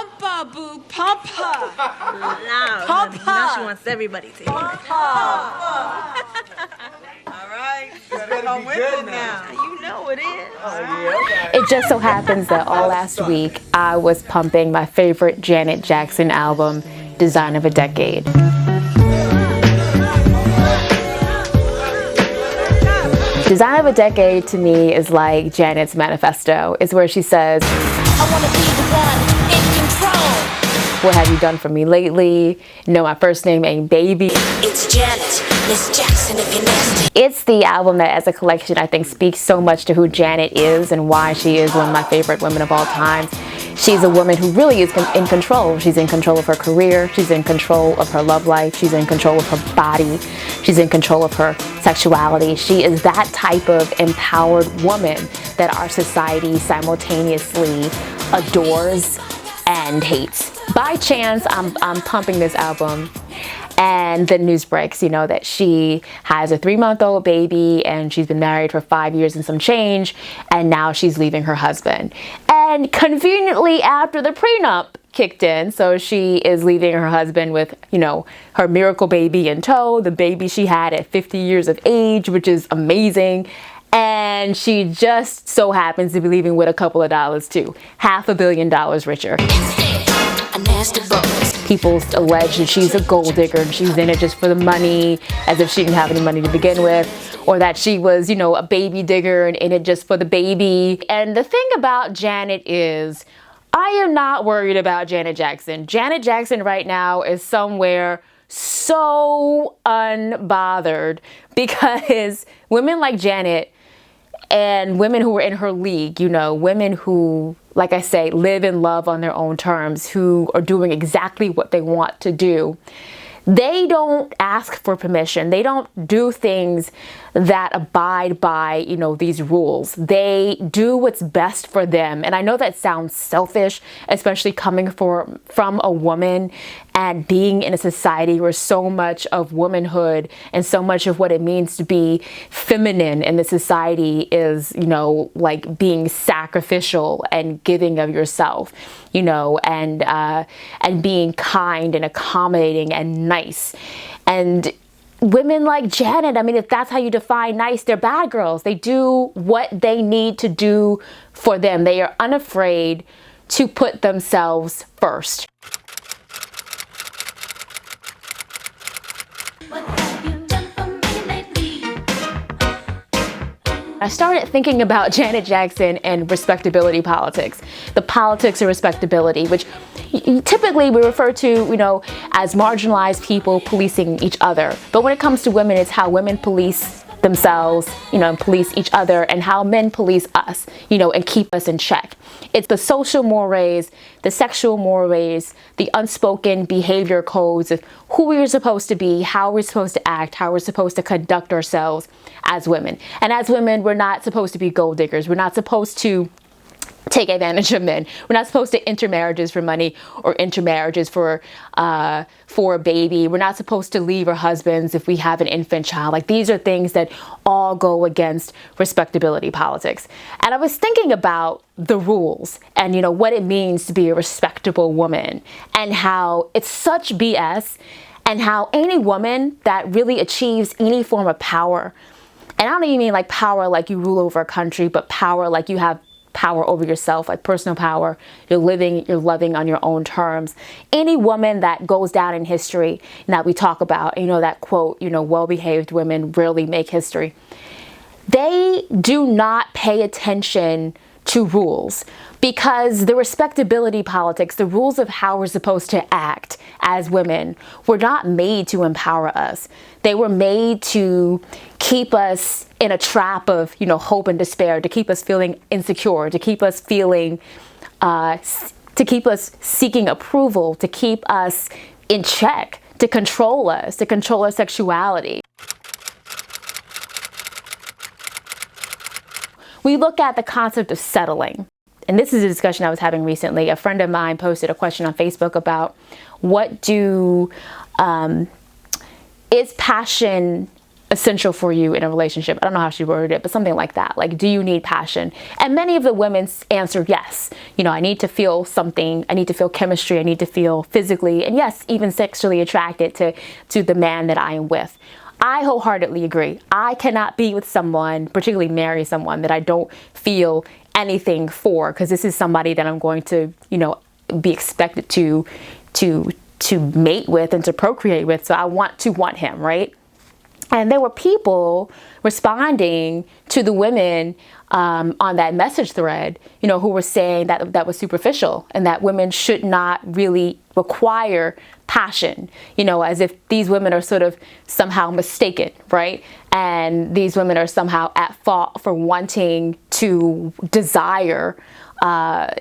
Pump her, boo. Pump her. Now she wants everybody to hear it. All right. You better come with it now. You know it is. It just so happens that all last week I was pumping my favorite Janet Jackson album, Design of a Decade. Design of a Decade to me is like Janet's manifesto. It's where she says, I want to be the one in control. What have you done for me lately? No, my first name ain't Baby. It's Janet, Miss Jackson if you're nasty. It's the album that as a collection I think speaks so much to who Janet is and why she is one of my favorite women of all time. She's a woman who really is in control. She's in control of her career. She's in control of her love life. She's in control of her body. She's in control of her sexuality. She is that type of empowered woman that our society simultaneously adores and hates. By chance, I'm pumping this album, and the news breaks, that she has a 3-month-old baby and she's been married for 5 years and some change, and now she's leaving her husband. And conveniently after the prenup kicked in, so she is leaving her husband with, her miracle baby in tow, the baby she had at 50 years of age, which is amazing. And she just so happens to be leaving with a couple of dollars too. $500 million richer. People allege that she's a gold digger and she's in it just for the money, as if she didn't have any money to begin with, or that she was, a baby digger and in it just for the baby. And the thing about Janet is, I am not worried about Janet Jackson. Janet Jackson right now is somewhere so unbothered because women like Janet and women who are in her league, women who, like I say, live and love on their own terms, who are doing exactly what they want to do. They don't ask for permission. They don't do things that abide by, these rules. They do what's best for them. And I know that sounds selfish, especially coming from a woman and being in a society where so much of womanhood and so much of what it means to be feminine in the society is, like being sacrificial and giving of yourself, and being kind and accommodating and nice. And women like Janet, if that's how you define nice, they're bad girls. They do what they need to do for them. They are unafraid to put themselves first. I started thinking about Janet Jackson and respectability politics, the politics of respectability, which typically we refer to, as marginalized people policing each other. But when it comes to women, it's how women police themselves, and police each other, and how men police us, and keep us in check. It's the social mores, the sexual mores, the unspoken behavior codes of who we're supposed to be, how we're supposed to act, how we're supposed to conduct ourselves as women. And as women, we're not supposed to be gold diggers. We're not supposed to take advantage of men. We're not supposed to enter marriages for money or enter marriages for a baby. We're not supposed to leave our husbands if we have an infant child. Like, these are things that all go against respectability politics. And I was thinking about the rules and, what it means to be a respectable woman, and how it's such BS, and how any woman that really achieves any form of power, and I don't even mean like power like you rule over a country, but power like you have power over yourself, like personal power. You're loving on your own terms. Any woman that goes down in history that we talk about, that quote, well-behaved women rarely make history. They do not pay attention to rules, because the respectability politics, the rules of how we're supposed to act as women, were not made to empower us. They were made to keep us in a trap of, hope and despair, to keep us feeling insecure, to keep us feeling, to keep us seeking approval, to keep us in check, to control us, to control our sexuality. We look at the concept of settling. And this is a discussion I was having recently. A friend of mine posted a question on Facebook about is passion essential for you in a relationship? I don't know how she worded it, but something like that. Like, do you need passion? And many of the women answered yes. You know, I need to feel something. I need to feel chemistry. I need to feel physically, and yes, even sexually attracted to the man that I am with. I wholeheartedly agree. I cannot be with someone, particularly marry someone, that I don't feel anything for, because this is somebody that I'm going to, you know, be expected to mate with and to procreate with. So I want him, right? And there were people responding to the women on that message thread, you know, who were saying that that was superficial and that women should not really require passion, you know, as if these women are sort of somehow mistaken, right? And these women are somehow at fault for wanting to desire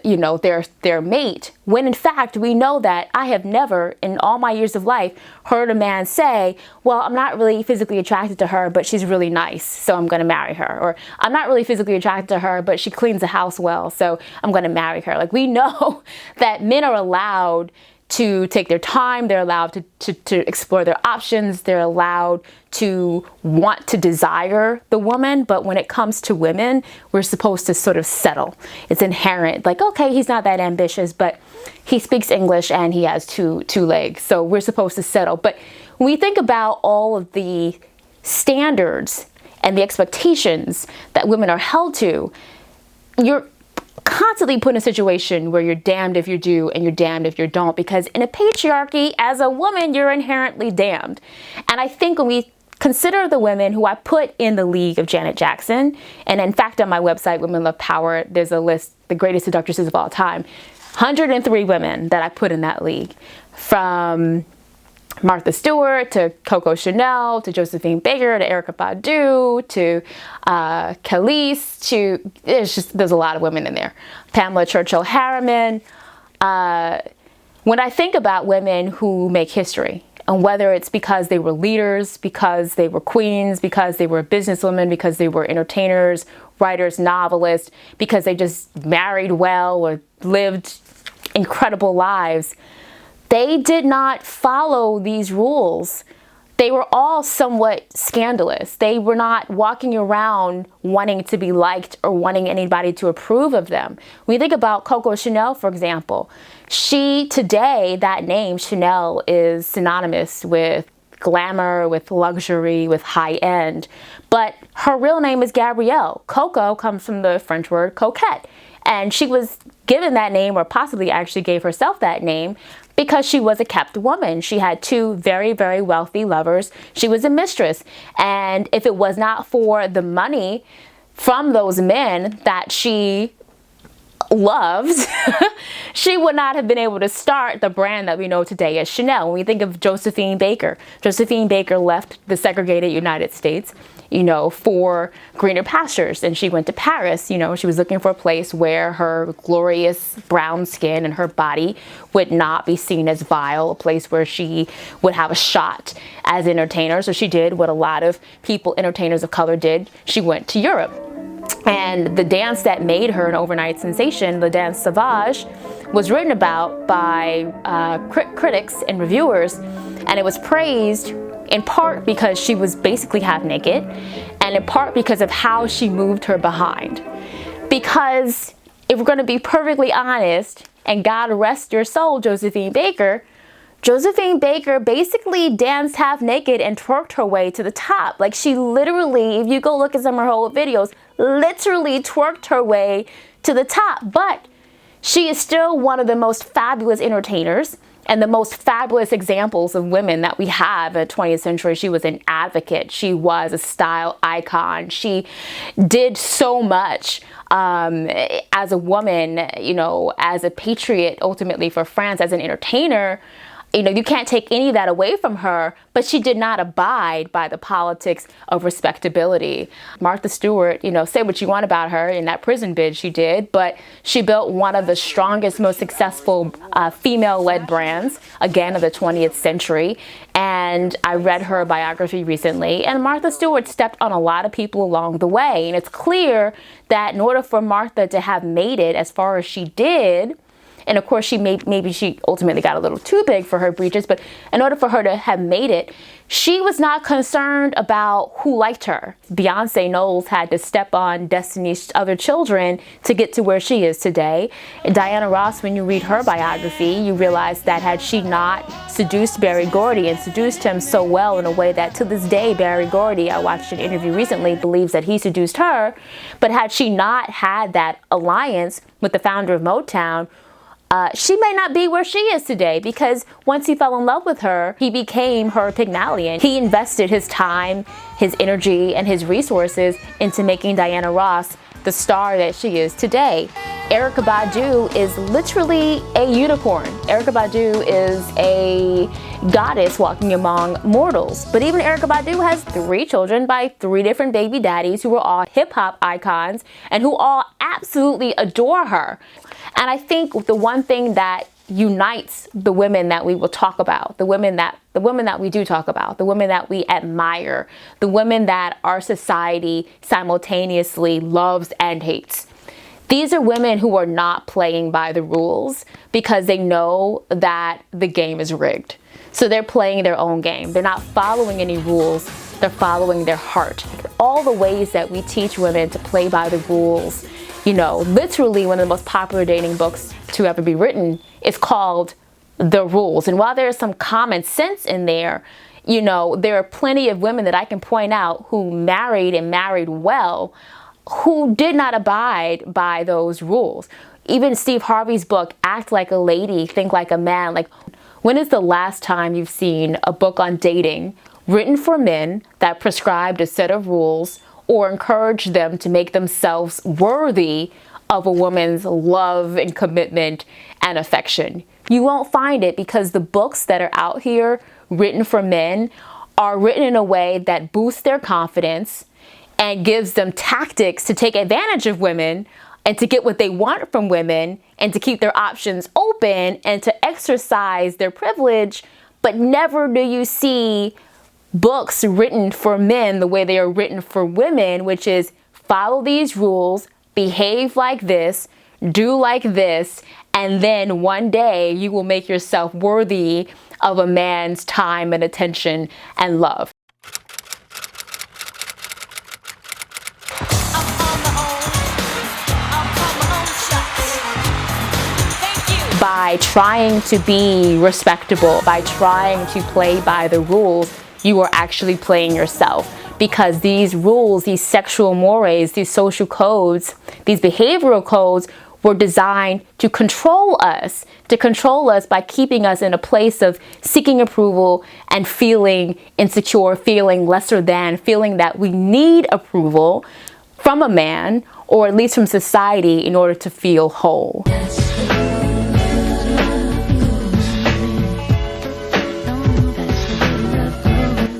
you know, their mate, when in fact we know that I have never in all my years of life heard a man say, well, I'm not really physically attracted to her, but she's really nice, so I'm going to marry her. Or I'm not really physically attracted to her, but she cleans the house well, so I'm going to marry her. Like, we know that men are allowed to take their time, they're allowed to explore their options, they're allowed to want to desire the woman, but when it comes to women, we're supposed to sort of settle. It's inherent, like, okay, he's not that ambitious, but he speaks English and he has two legs, so we're supposed to settle. But when we think about all of the standards and the expectations that women are held to, you're constantly put in a situation where you're damned if you do and you're damned if you don't, because in a patriarchy, as a woman, you're inherently damned. And I think when we consider the women who I put in the league of Janet Jackson, and in fact on my website, Women Love Power, there's a list, the greatest seductresses of all time, 103 women that I put in that league, from Martha Stewart to Coco Chanel to Josephine Baker to Erykah Badu to Khalees to, there's a lot of women in there. Pamela Churchill Harriman. When I think about women who make history, and whether it's because they were leaders, because they were queens, because they were businesswomen, because they were entertainers, writers, novelists, because they just married well or lived incredible lives, they did not follow these rules. They were all somewhat scandalous. They were not walking around wanting to be liked or wanting anybody to approve of them. When you think about Coco Chanel, for example, today, that name, Chanel, is synonymous with glamour, with luxury, with high end. But her real name is Gabrielle. Coco comes from the French word coquette. And she was given that name, or possibly actually gave herself that name, because she was a kept woman. She had two very, very wealthy lovers. She was a mistress. And if it was not for the money from those men that she loved, she would not have been able to start the brand that we know today as Chanel. When we think of Josephine Baker left the segregated United States, you know, for greener pastures, and she went to Paris. You know, she was looking for a place where her glorious brown skin and her body would not be seen as vile, a place where she would have a shot as an entertainer. So she did what a lot of people, entertainers of color, did. She went to Europe. And the dance that made her an overnight sensation, the dance Sauvage, was written about by critics and reviewers, and it was praised in part because she was basically half naked, and in part because of how she moved her behind. Because if we're going to be perfectly honest, and God rest your soul, Josephine Baker basically danced half naked and twerked her way to the top. Like, she literally, if you go look at some of her old videos, literally twerked her way to the top. But she is still one of the most fabulous entertainers and the most fabulous examples of women that we have in the 20th century. She was an advocate. She was a style icon. She did so much as a woman, you know, as a patriot, ultimately for France, as an entertainer. You know, you can't take any of that away from her, but she did not abide by the politics of respectability. Martha Stewart, you know, say what you want about her in that prison bid she did, but she built one of the strongest, most successful female-led brands, again, of the 20th century. And I read her biography recently, and Martha Stewart stepped on a lot of people along the way. And it's clear that in order for Martha to have made it as far as she did, And of course, maybe she ultimately got a little too big for her britches, but in order for her to have made it, she was not concerned about who liked her. Beyonce Knowles had to step on Destiny's other children to get to where she is today. And Diana Ross, when you read her biography, you realize that had she not seduced Berry Gordy and seduced him so well in a way that to this day, Berry Gordy, I watched an interview recently, believes that he seduced her. But had she not had that alliance with the founder of Motown, she may not be where she is today, because once he fell in love with her, he became her Pygmalion. He invested his time, his energy, and his resources into making Diana Ross the star that she is today. Erykah Badu is literally a unicorn. Erykah Badu is a goddess walking among mortals. But even Erykah Badu has 3 children by 3 different baby daddies who are all hip-hop icons and who all absolutely adore her. And I think the one thing that unites the women that we will talk about, the women that we do talk about, the women that we admire, the women that our society simultaneously loves and hates. These are women who are not playing by the rules because they know that the game is rigged. So they're playing their own game. They're not following any rules. They're following their heart. All the ways that we teach women to play by the rules, you know, literally one of the most popular dating books to ever be written is called The Rules. And while there's some common sense in there, you know, there are plenty of women that I can point out who married and married well, who did not abide by those rules. Even Steve Harvey's book, Act Like a Lady, Think Like a Man. Like, when is the last time you've seen a book on dating written for men that prescribed a set of rules or encouraged them to make themselves worthy of a woman's love and commitment and affection? You won't find it, because the books that are out here written for men are written in a way that boosts their confidence and gives them tactics to take advantage of women and to get what they want from women and to keep their options open and to exercise their privilege. But never do you see books written for men the way they are written for women, which is follow these rules, behave like this, do like this, and then one day you will make yourself worthy of a man's time and attention and love. By trying to be respectable, by trying to play by the rules, you are actually playing yourself. Because these rules, these sexual mores, these social codes, these behavioral codes were designed to control us by keeping us in a place of seeking approval and feeling insecure, feeling lesser than, feeling that we need approval from a man, or at least from society, in order to feel whole.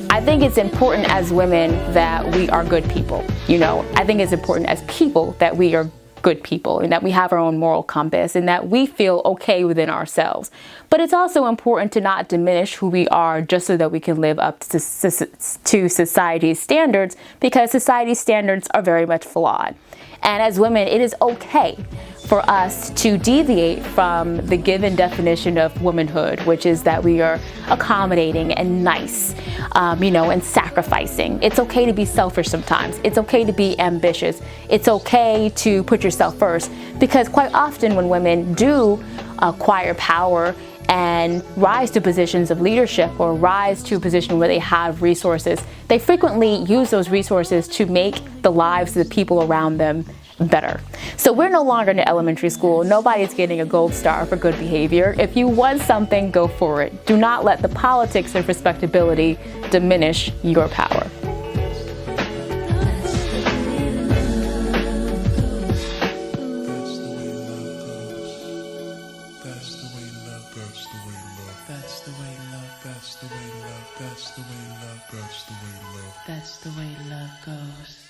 I think it's important as women that we are good people. You know, I think it's important as people that we are good people and that we have our own moral compass and that we feel okay within ourselves. But it's also important to not diminish who we are just so that we can live up to society's standards, because society's standards are very much flawed. And as women, it is okay for us to deviate from the given definition of womanhood, which is that we are accommodating and nice, and sacrificing. It's okay to be selfish sometimes. It's okay to be ambitious. It's okay to put yourself first, because quite often when women do acquire power and rise to positions of leadership or rise to a position where they have resources, they frequently use those resources to make the lives of the people around them better. So we're no longer in elementary school. Nobody's getting a gold star for good behavior. If you want something, go for it. Do not let the politics of respectability diminish your power. That's the way love goes.